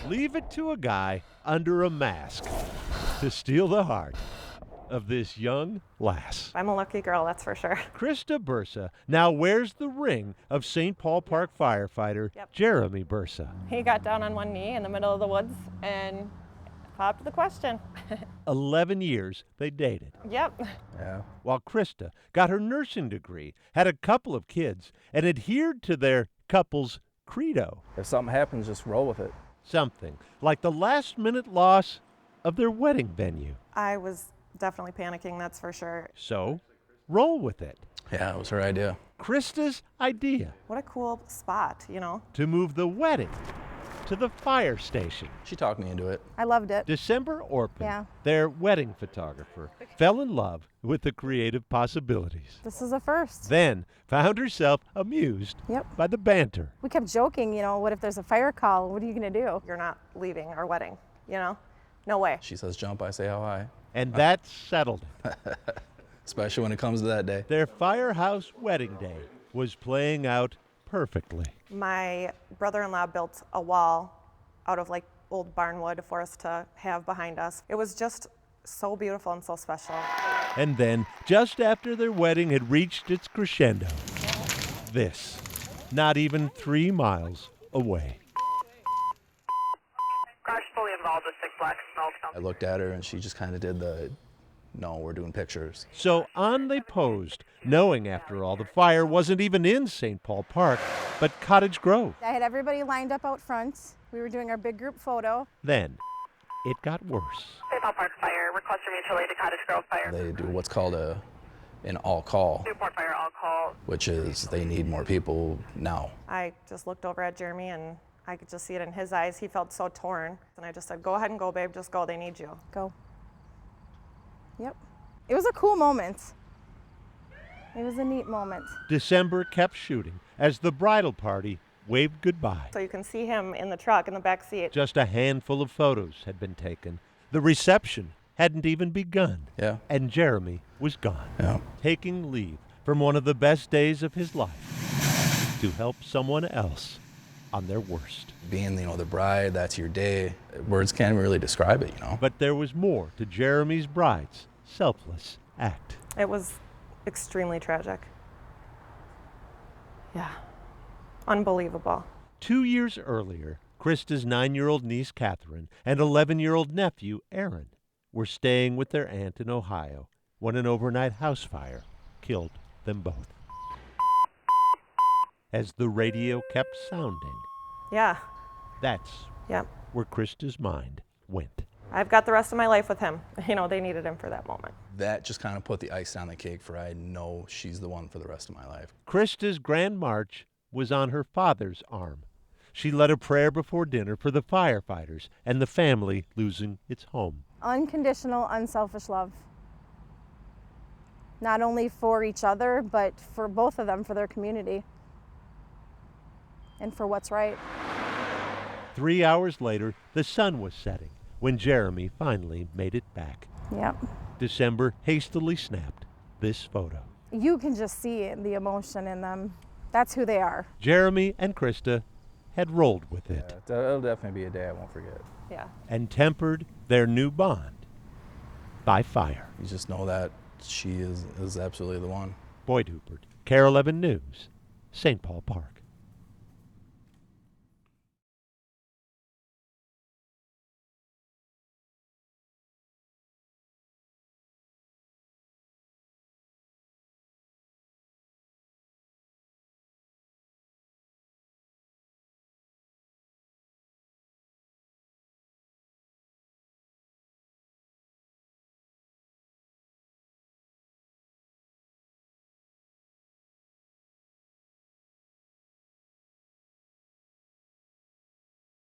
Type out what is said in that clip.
Leave it to a guy under a mask to steal the heart of this young lass. I'm a lucky girl, that's for sure. Krista Bursa now wears the ring of St. Paul Park firefighter Jeremy Bursa. He got down on one knee in the middle of the woods and popped the question. 11 years they dated. Yep. Yeah. While Krista got her nursing degree, had a couple of kids, and adhered to their couple's credo. If something happens, just roll with it. Something like the last-minute loss of their wedding venue. I was definitely panicking, that's for sure. So, roll with it. Yeah, it was her idea. Krista's idea What a cool spot, you know? to move the wedding to the fire station. She talked me into it. I loved it. December Orpin, Yeah. their wedding photographer, fell in love with the creative possibilities. This is a first. Then found herself amused Yep. by the banter. We kept joking, what if there's a fire call? What are you going to do? You're not leaving our wedding, No way. She says jump, I say how high. And that settled it. Especially when it comes to that day. Their firehouse wedding day was playing out perfectly. My brother-in-law built a wall out of old barnwood for us to have behind us. It was just so beautiful and so special. And then, just after their wedding had reached its crescendo, this, not even 3 miles away. Crash fully involved with 6 Black Smoke. I looked at her and she just kind of did no, we're doing pictures. So on they posed, knowing after all the fire wasn't even in St. Paul Park, but Cottage Grove. I had everybody lined up out front. We were doing our big group photo. Then it got worse. St. Paul Park Fire, request for mutual aid to Cottage Grove Fire. They do what's called an all-call, Newport Fire, all call. which is they need more people now. I just looked over at Jeremy and I could just see it in his eyes. He felt so torn. And I just said, go ahead and go, babe. Just go. They need you. Go. Yep. It was a cool moment. It was a neat moment. December kept shooting as the bridal party waved goodbye. So you can see him in the truck in the back seat. Just a handful of photos had been taken. The reception hadn't even begun. Yeah. And Jeremy was gone, Yeah. taking leave from one of the best days of his life to help someone else on their worst. Being, the bride, that's your day. Words can't really describe it, But there was more to Jeremy's bride's selfless act. It was extremely tragic. Yeah. Unbelievable. 2 years earlier, Krista's 9-year-old niece Catherine and 11-year-old nephew Aaron were staying with their aunt in Ohio when an overnight house fire killed them both. As the radio kept sounding, Yeah. that's Yeah. where Krista's mind went. I've got the rest of my life with him. They needed him for that moment. That just kind of put the ice on the cake for I know she's the one for the rest of my life. Krista's grand march was on her father's arm. She led a prayer before dinner for the firefighters and the family losing its home. Unconditional, unselfish love. Not only for each other, but for both of them, for their community. And for what's right. 3 hours later, the sun was setting when Jeremy finally made it back. Yep. December hastily snapped this photo. You can just see the emotion in them. That's who they are. Jeremy and Krista had rolled with it It'll definitely be a day I won't forget. Yeah. and tempered their new bond by fire. You just know that she is absolutely the one. Boyd Huppert, KARE 11 News, St. Paul Park.